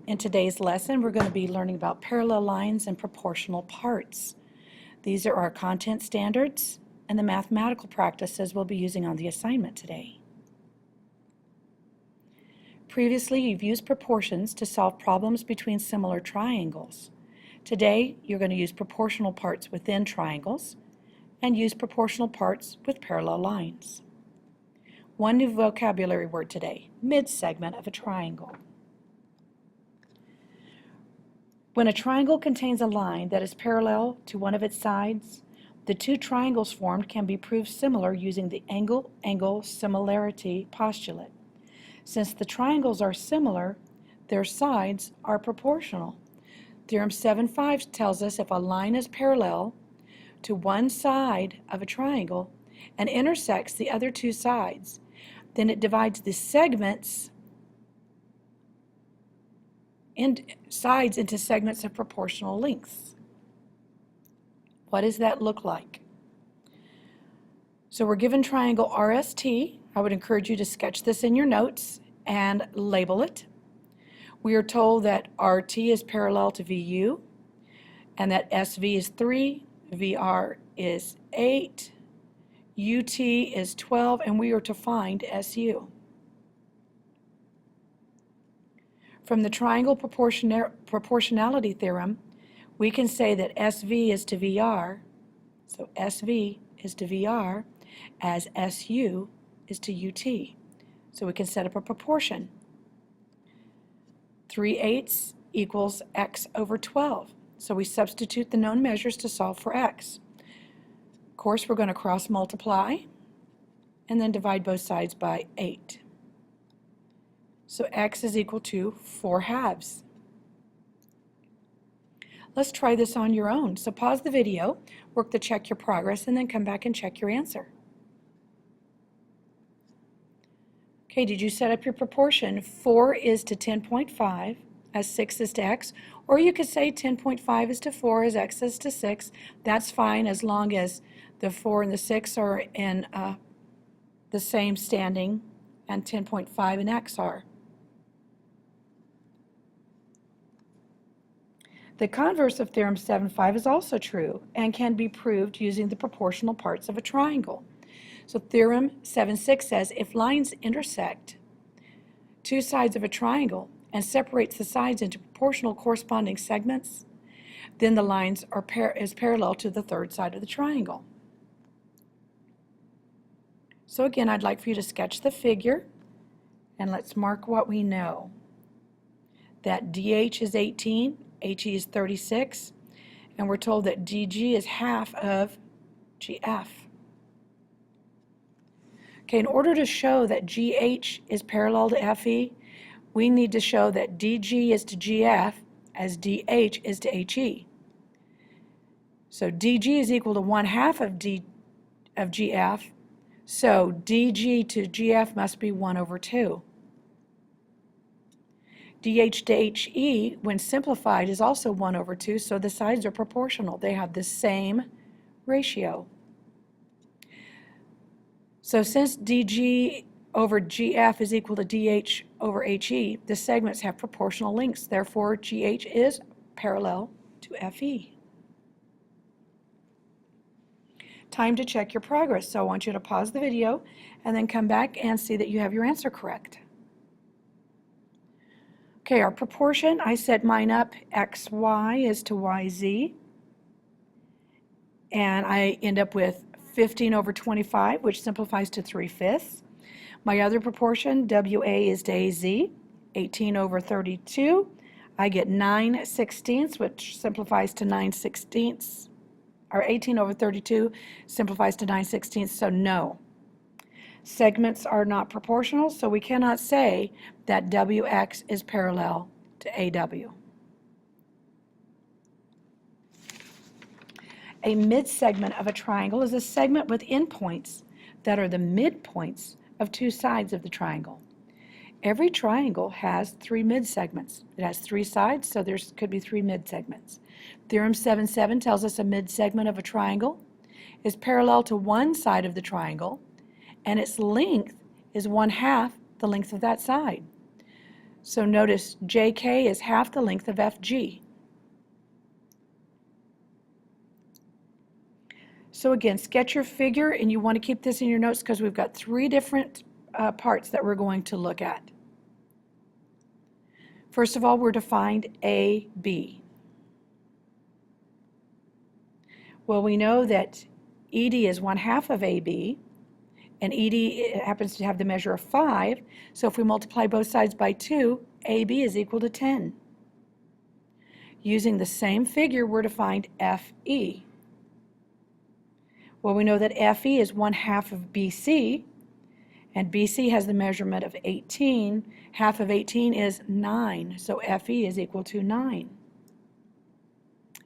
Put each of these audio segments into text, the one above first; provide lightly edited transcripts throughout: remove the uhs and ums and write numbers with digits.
In today's lesson, we're going to be learning about parallel lines and proportional parts. These are our content standards and the mathematical practices we'll be using on the assignment today. Previously, you've used proportions to solve problems between similar triangles. Today, you're going to use proportional parts within triangles and use proportional parts with parallel lines. One new vocabulary word today, mid-segment of a triangle. When a triangle contains a line that is parallel to one of its sides, the two triangles formed can be proved similar using the angle-angle similarity postulate. Since the triangles are similar, their sides are proportional. Theorem 7.5 tells us if a line is parallel to one side of a triangle and intersects the other two sides, then it divides the segments and sides into segments of proportional lengths. What does that look like? So we're given triangle RST. I would encourage you to sketch this in your notes and label it. We are told that RT is parallel to VU and that SV is 3, VR is 8, UT is 12, and we are to find SU. From the triangle proportionality theorem, we can say that SV is to VR, so SV is to VR, as SU is to UT. So we can set up a proportion. 3/8 equals x over 12. So we substitute the known measures to solve for x. Of course, we're going to cross multiply and then divide both sides by 8. So x is equal to 4/2. Let's try this on your own. So pause the video, work to check your progress, and then come back and check your answer. Okay, did you set up your proportion? 4 is to 10.5 as 6 is to x, or you could say 10.5 is to 4 as x is to 6. That's fine as long as the 4 and the 6 are in the same standing and 10.5 and x are. The converse of theorem 7.5 is also true and can be proved using the proportional parts of a triangle. So theorem 7.6 says if lines intersect two sides of a triangle and separates the sides into proportional corresponding segments, then the lines are parallel to the third side of the triangle. So again, I'd like for you to sketch the figure, and let's mark what we know. That DH is 18, HE is 36, and we're told that DG is half of GF. Okay, in order to show that GH is parallel to FE, we need to show that DG is to GF as DH is to HE. So DG is equal to 1/2 of GF, so DG to GF must be 1/2. DH to HE, when simplified, is also 1/2, so the sides are proportional. They have the same ratio. So since DG over GF is equal to DH over HE, the segments have proportional lengths. Therefore, GH is parallel to FE. Time to check your progress. So I want you to pause the video and then come back and see that you have your answer correct. Okay, our proportion, I set mine up, XY is to YZ, and I end up with 15 over 25, which simplifies to 3/5. My other proportion, WA is to AZ, 18 over 32. I get 9/16, which simplifies to 9/16, or 18 over 32 simplifies to 9/16, so no. Segments are not proportional, so we cannot say that WX is parallel to AW. A mid-segment of a triangle is a segment with endpoints that are the midpoints of two sides of the triangle. Every triangle has 3 mid-segments. It has 3 sides, so there could be 3 mid-segments. Theorem 7.7 tells us a mid-segment of a triangle is parallel to one side of the triangle, and its length is 1/2 the length of that side. So notice JK is half the length of FG. So again, sketch your figure, and you want to keep this in your notes because we've got three different parts that we're going to look at. First of all, we're to find AB. Well, we know that ED is 1/2 of AB, and ED happens to have the measure of 5, so if we multiply both sides by 2, AB is equal to 10. Using the same figure, we're to find FE. Well, we know that FE is 1/2 of BC, and BC has the measurement of 18. Half of 18 is 9, so FE is equal to 9.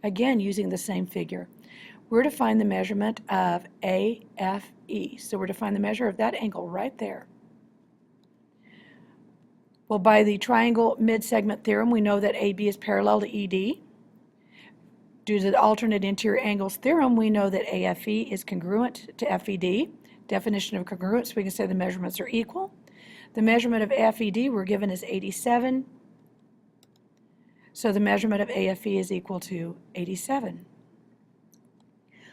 Again, using the same figure, we're to find the measurement of AFE. So we're to find the measure of that angle right there. Well, by the triangle mid-segment theorem, we know that AB is parallel to ED. Due to the alternate interior angles theorem, we know that AFE is congruent to FED. Definition of congruence, we can say the measurements are equal. The measurement of FED we're given is 87. So the measurement of AFE is equal to 87.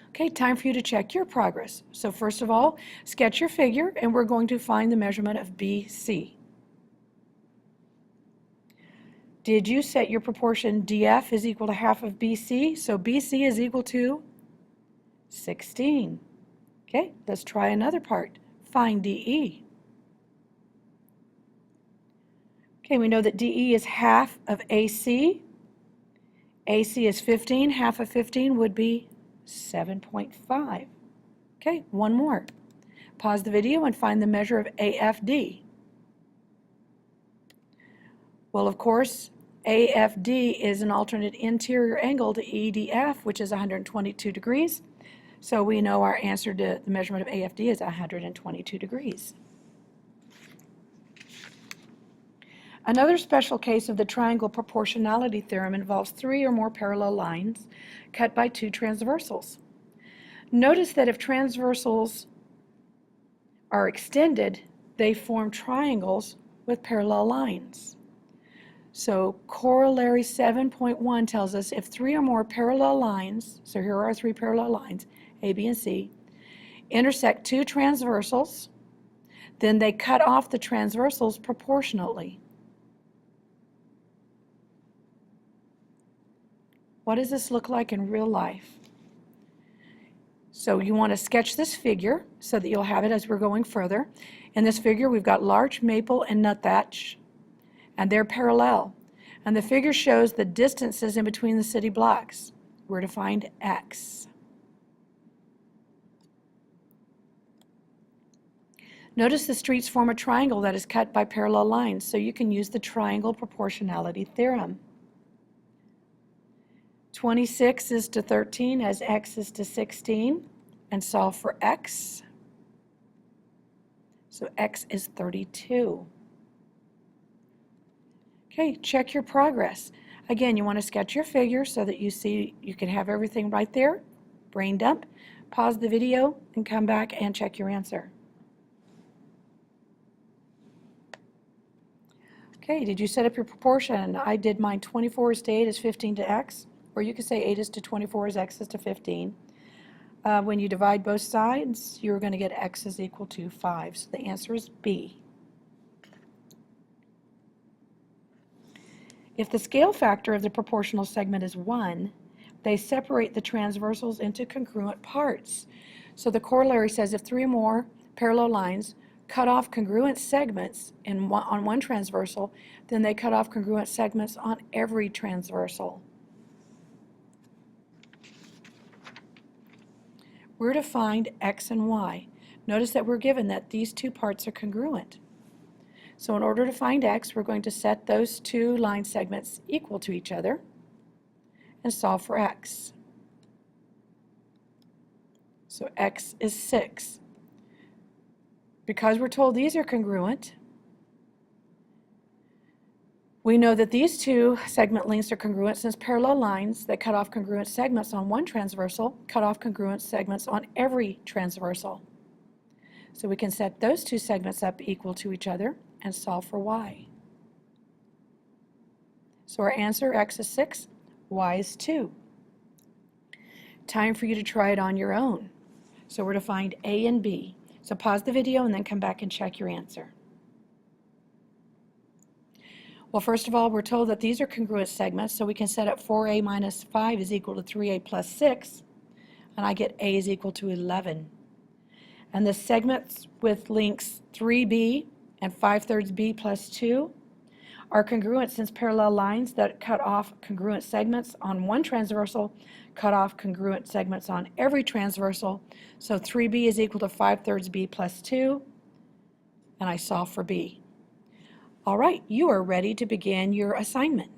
Okay, time for you to check your progress. So first of all, sketch your figure, and we're going to find the measurement of BC. Did you set your proportion DF is equal to half of BC? So BC is equal to 16. Okay, let's try another part. Find DE. Okay, we know that DE is half of AC. AC is 15. Half of 15 would be 7.5. Okay, one more. Pause the video and find the measure of AFD. Well, of course, AFD is an alternate interior angle to EDF, which is 122 degrees. So we know our answer to the measurement of AFD is 122 degrees. Another special case of the triangle proportionality theorem involves 3 or more parallel lines cut by 2 transversals. Notice that if transversals are extended, they form triangles with parallel lines. So corollary 7.1 tells us if 3 or more parallel lines, so here are our 3 parallel lines, A, B, and C, intersect 2 transversals, then they cut off the transversals proportionately. What does this look like in real life? So you want to sketch this figure so that you'll have it as we're going further. In this figure, we've got larch, maple, and nuthatch, and they're parallel. And the figure shows the distances in between the city blocks. We're to find X. Notice the streets form a triangle that is cut by parallel lines, so you can use the triangle proportionality theorem. 26 is to 13 as X is to 16, and solve for X. So X is 32. Okay, check your progress. Again, you want to sketch your figure so that you see you can have everything right there. Brain dump. Pause the video and come back and check your answer. Okay, did you set up your proportion? I did mine 24 is to 8 is 15 to X, or you could say 8 is to 24 is X is to 15. When you divide both sides, you're going to get X is equal to 5. So the answer is B. If the scale factor of the proportional segment is 1, they separate the transversals into congruent parts. So the corollary says if 3 or more parallel lines cut off congruent segments on one transversal, then they cut off congruent segments on every transversal. We're to find X and Y. Notice that we're given that these 2 parts are congruent. So in order to find X, we're going to set those 2 line segments equal to each other and solve for X. So X is 6. Because we're told these are congruent, we know that these 2 segment lengths are congruent since parallel lines that cut off congruent segments on one transversal cut off congruent segments on every transversal. So we can set those 2 segments up equal to each other and solve for Y. So our answer, x is 6, y is 2. Time for you to try it on your own. So we're to find A and B. So pause the video and then come back and check your answer. Well, first of all, we're told that these are congruent segments, so we can set up 4a minus 5 is equal to 3a plus 6, and I get a is equal to 11. And the segments with lengths 3b and 5/3 b plus 2 are congruent, since parallel lines that cut off congruent segments on one transversal cut off congruent segments on every transversal. So 3b is equal to 5/3 b plus 2, and I solve for b. All right, you are ready to begin your assignment.